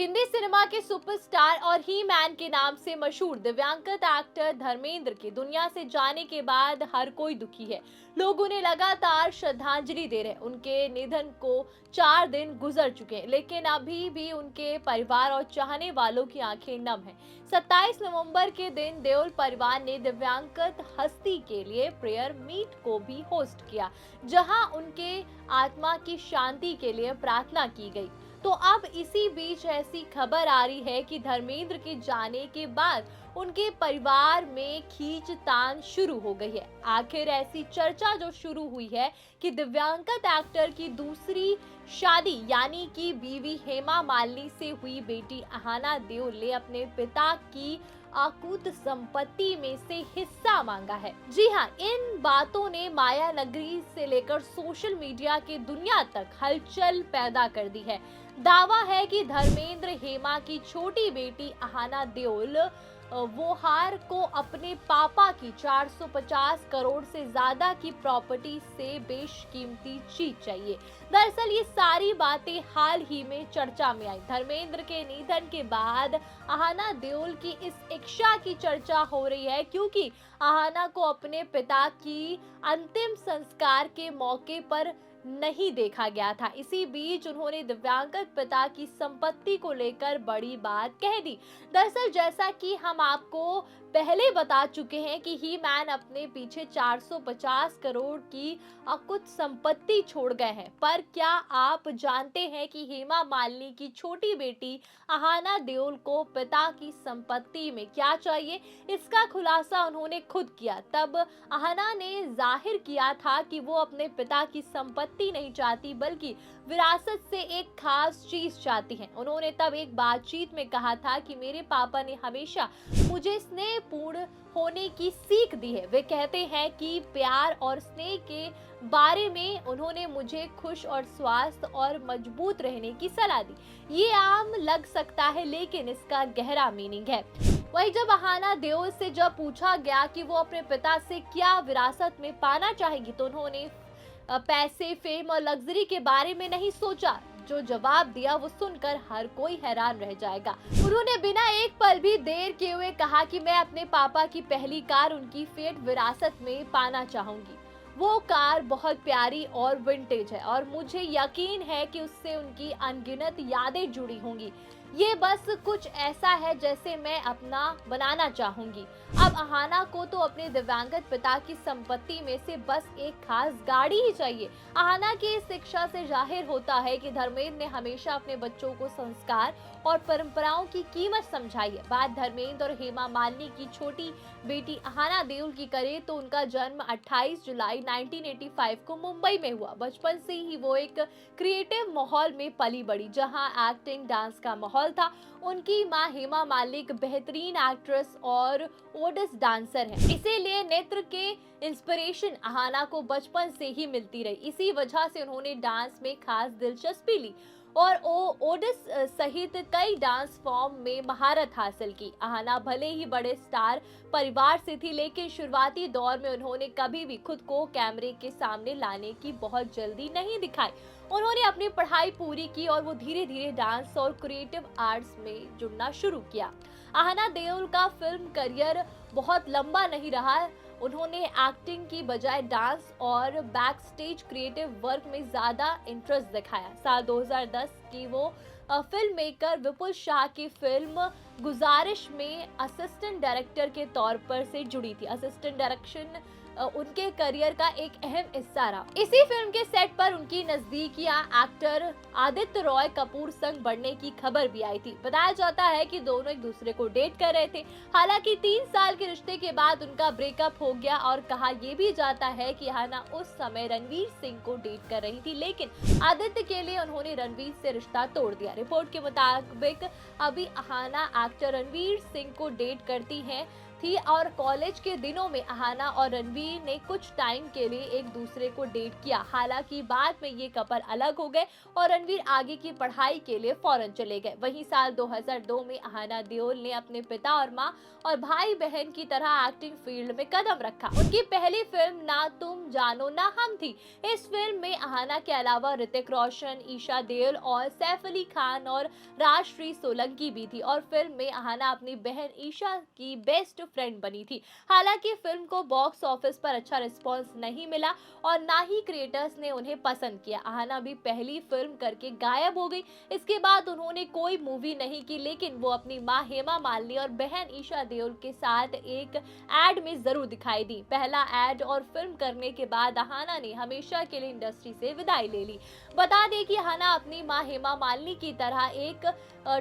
Hindi cinema के superstar और ही man के नाम से मशहूर दिव्यांगत एक्टर धर्मेंद्र के दुनिया से जाने के बाद हर कोई दुखी है। लोग उन्हें लगातार श्रद्धांजलि दे रहे हैं। उनके निधन को 4 दिन गुजर चुके हैं, लेकिन अभी भी उनके परिवार और चाहने वालों की आंखें नम हैं। 27 नवंबर के दिन देओल परिवार ने दिव्यांगत हस्ती के लिए प्रेयर मीट को भी होस्ट किया, जहां उनके आत्मा की शांति के लिए प्रार्थना की गई। तो अब इसी बीच ऐसी खबर आ रही है कि धर्मेंद्र के जाने के बाद उनके परिवार में खींचतान शुरू हो गई है। आखिर ऐसी चर्चा जो शुरू हुई है कि दिव्यांगत एक्टर की दूसरी शादी यानी कि बीवी हेमा मालिनी से हुई बेटी अहाना देओल ने अपने पिता की अकूत संपत्ति में से हिस्सा मांगा है। जी हाँ, इन बातों ने माया नगरी से लेकर सोशल मीडिया के दुनिया तक हलचल पैदा कर दी है। दावा है कि धर्मेंद्र हेमा की छोटी बेटी अहाना देओल वोहार को अपने पापा की 450 करोड़ से ज्यादा की प्रॉपर्टी से बेशकीमती चीज चाहिए। दरअसल ये सारी बातें हाल ही में चर्चा में आई। धर्मेंद्र के निधन के बाद अहाना देओल की इस इच्छा की चर्चा हो रही है, क्योंकि अहाना को अपने पिता की अंतिम संस्कार के मौके पर नहीं देखा गया था। इसी बीच उन्होंने दिव्यांगत पिता की संपत्ति को लेकर बड़ी बात कह दी। दरअसल जैसा कि हम आपको पहले बता चुके हैं कि ही मैन अपने पीछे 450 करोड़ की अकुत संपत्ति छोड़ गए हैं, पर क्या आप जानते हैं कि हेमा मालिनी की छोटी बेटी अहाना देओल को पिता की संपत्ति में क्या चाहिए? इसका खुलासा उन्होंने खुद किया। तब अहाना ने जाहिर किया था कि वो अपने पिता की संपत्ति नहीं चाहती, बल्कि विरासत से एक खास चीज चाहती हैं। उन्होंने तब एक बातचीत में कहा था कि मेरे पापा ने हमेशा मुझे स्नेहपूर्ण होने की सीख दी है। वे कहते हैं कि प्यार और स्नेह के बारे में उन्होंने मुझे खुश और स्वस्थ और मजबूत रहने की सलाह दी। ये आम लग सकता है, लेकिन इसका गहरा मीनिंग है। वही जब अहाना देओल से जब पूछा गया कि वो अपने पिता से क्या विरासत में पाना चाहेगी, तो उन्होंने पैसे, फेम और लग्जरी के बारे में नहीं सोचा। जो जवाब दिया वो सुनकर हर कोई हैरान रह जाएगा। उन्होंने बिना एक पल भी देर किए हुए कहा कि मैं अपने पापा की पहली कार उनकी फेट विरासत में पाना चाहूंगी। वो कार बहुत प्यारी और विंटेज है और मुझे यकीन है कि उससे उनकी अनगिनत यादें जुड़ी होंगी। ये बस कुछ ऐसा है जैसे मैं अपना बनाना चाहूंगी। अब अहाना को तो अपने दिव्यांगत पिता की संपत्ति में से बस एक खास गाड़ी ही चाहिए। अहाना की इस शिक्षा से जाहिर होता है कि धर्मेंद्र ने हमेशा अपने बच्चों को संस्कार और परंपराओं की कीमत समझाई है। बात धर्मेंद्र और हेमा मालिनी की छोटी बेटी अहाना देओल की करें तो उनका जन्म 28 जुलाई 1985 को मुंबई में हुआ। बचपन से ही वो एक क्रिएटिव माहौल में पली बड़ी, जहां एक्टिंग, डांस का माहौल था। उनकी मां हेमा मालिनी एक बेहतरीन एक्ट्रेस और ओडिस डांसर है, इसीलिए नृत्य के इंस्पिरेशन अहाना को बचपन से ही मिलती रही। इसी वजह से उन्होंने डांस में खास दिलचस्पी ली और ओडिस सहित कई डांस फॉर्म में महारत हासिल की। अहाना भले ही बड़े स्टार परिवार से थी, लेकिन शुरुआती दौर में उन्होंने कभी भी खुद को कैमरे के सामने लाने की बहुत जल्दी नहीं दिखाई। उन्होंने अपनी पढ़ाई पूरी की और वो धीरे धीरे डांस और क्रिएटिव आर्ट्स में जुड़ना शुरू किया। अहाना देओल का फिल्म करियर बहुत लंबा नहीं रहा। उन्होंने एक्टिंग की बजाय डांस और बैक स्टेज क्रिएटिव वर्क में ज्यादा इंटरेस्ट दिखाया। साल 2010 की वो फिल्म मेकर विपुल शाह की फिल्म गुजारिश में असिस्टेंट डायरेक्टर के तौर पर से जुड़ी थी। असिस्टेंट डायरेक्शन उनके करियर का एक अहम हिस्सा रहा। इसी फिल्म के सेट पर उनकी नजदीकियां एक्टर आदित्य रॉय कपूर संग बढ़ने की खबर भी आई थी। बताया जाता है कि दोनों एक दूसरे को डेट कर रहे थे। हालांकि 3 साल के रिश्ते के बाद उनका ब्रेकअप हो गया और कहा यह भी जाता है कि अहाना उस समय रणवीर सिंह को डेट कर रही थी, लेकिन आदित्य के लिए उन्होंने रणवीर से रिश्ता तोड़ दिया। रिपोर्ट के मुताबिक अभी अहाना एक्टर रणवीर सिंह को डेट करती हैं। थी और कॉलेज के दिनों में अहाना और रणवीर ने कुछ टाइम के लिए एक दूसरे को डेट किया। हालांकि बाद में ये कपल अलग हो गए और रणवीर आगे की पढ़ाई के लिए फॉरेन चले गए। वहीं साल 2002 में अहाना देओल ने अपने पिता और माँ और भाई बहन की तरह एक्टिंग फील्ड में कदम रखा। उनकी पहली फिल्म ना तुम जानो ना हम थी। इस फिल्म में अहाना के अलावा ऋतिक रोशन, ईशा देओल और सैफ अली खान और राजश्री सोलंकी भी थी और फिल्म में अहाना अपनी बहन ईशा की बेस्ट फ्रेंड बनी थी। हालांकि फिल्म को बॉक्स ऑफिस पर अच्छा रिस्पांस नहीं मिला और ना ही क्रिएटर्स ने उन्हें पसंद किया। अहाना भी पहली फिल्म करके गायब हो गई। इसके बाद उन्होंने कोई मूवी नहीं की, लेकिन वो अपनी मां हेमा मालिनी और बहन ईशा देओल के साथ एक एड में जरूर दिखाई दी। पहला एड और फिल्म करने के बाद अहाना ने हमेशा के लिए इंडस्ट्री से विदाई ले ली। बता दें कि अहाना अपनी मां हेमा मालिनी की तरह एक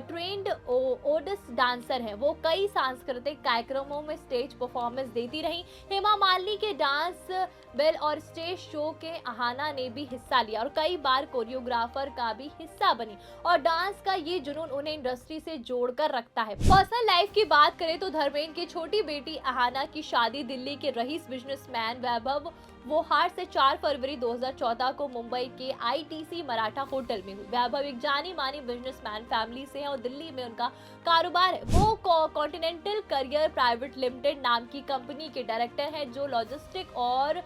ट्रेंड ओडिस डांसर है। वो कई सांस्कृतिक कार्यक्रमों में स्टेज परफॉर्मेंस देती रही। हेमा मालिनी के डांस बेल और स्टेज शो के अहाना ने भी हिस्सा लिया और कई बार कोरियोग्राफर का भी हिस्सा बनी और डांस का ये जुनून उन्हें इंडस्ट्री से जोड़कर रखता है। पर्सनल लाइफ की बात करें तो धर्मेंद्र की छोटी बेटी अहाना की शादी दिल्ली के रईस बिजनेसमैन वैभव वोहार से 4 फरवरी 2014 को मुंबई के आईटीसी मराठा होटल में हुई। वैभव एक जानी मानी बिजनेसमैन फैमिली से है और दिल्ली में उनका कारोबार है। वो कॉन्टिनेंटल करियर प्राइवेट लिमिटेड नाम की कंपनी के डायरेक्टर हैं जो लॉजिस्टिक और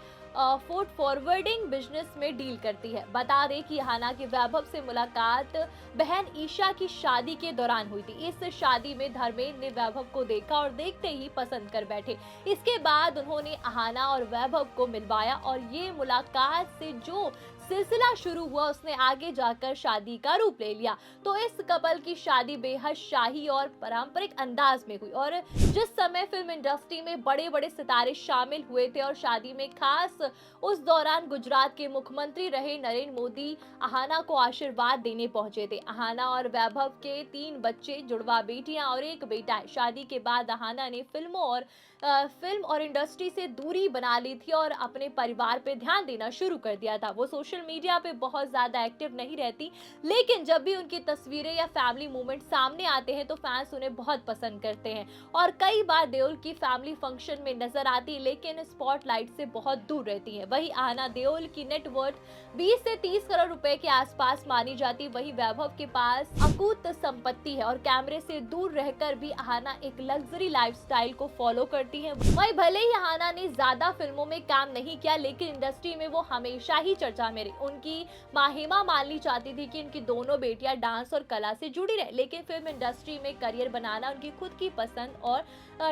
फूड फॉरवर्डिंग बिजनेस में डील करती है। बता दें कि अहाना के वैभव से मुलाकात बहन ईशा की शादी के दौरान हुई थी। इस शादी में धर्मेंद्र ने वैभव को देखा और देखते ही पसंद कर बैठे। इसके बाद उन्होंने अहाना और वैभव को मिलवाया और ये मुलाकात से जो सिलसिला शुरू हुआ उसने आगे जाकर शादी का रूप ले लिया। तो इस कपल की शादी बेहद शाही और पारंपरिक अंदाज में हुई और जिस समय फिल्म इंडस्ट्री में बड़े बड़े सितारे शामिल हुए थे और शादी में खास उस दौरान गुजरात के मुख्यमंत्री रहे नरेंद्र मोदी अहाना को आशीर्वाद देने पहुंचे थे। अहाना और वैभव के 3 बच्चे, जुड़वा बेटियां और एक बेटा है। शादी के बाद अहाना ने फिल्म और इंडस्ट्री से दूरी बना ली थी और अपने परिवार पे ध्यान देना शुरू कर दिया था। वो सोशल मीडिया पे बहुत ज्यादा एक्टिव नहीं रहती, लेकिन जब भी उनकी तस्वीरें या फैमिली मोमेंट सामने आते हैं तो फैंस उन्हें बहुत पसंद करते हैं और कई बार देओल की फैमिली फंक्शन में नजर आती, लेकिन स्पॉटलाइट से बहुत दूर रहती है। वही अहाना देओल की नेटवर्थ 20 से 30 करोड़ रुपए के आसपास मानी जाती। वही वैभव के पास अकूत संपत्ति है और कैमरे से दूर रहकर भी अहाना एक लग्जरी लाइफस्टाइल को फॉलो करती है। वही भले ही अहाना ने ज्यादा फिल्मों में काम नहीं किया, लेकिन इंडस्ट्री में वो हमेशा ही चर्चा में रही। उनकी मां हेमा मालिनी चाहती थी कि उनकी दोनों बेटियां डांस और कला से जुड़ी रहे, लेकिन फिल्म इंडस्ट्री में करियर बनाना उनकी खुद की पसंद और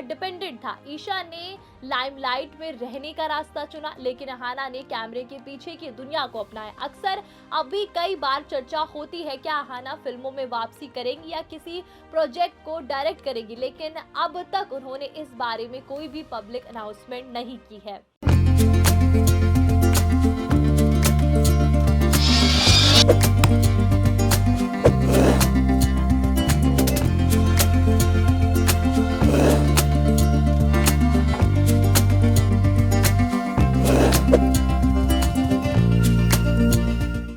डिपेंडेंट था। ईशा ने लाइमलाइट में रहने का रास्ता चुना, लेकिन अहाना ने कैमरे के पीछे की दुनिया को अपनाया। अक्सर अभी कई बार चर्चा होती है क्या अहाना फिल्मों में वापसी करेंगी या किसी प्रोजेक्ट को डायरेक्ट करेंगी, लेकिन अब तक उन्होंने इस बारे में कोई भी पब्लिक अनाउंसमेंट नहीं की है।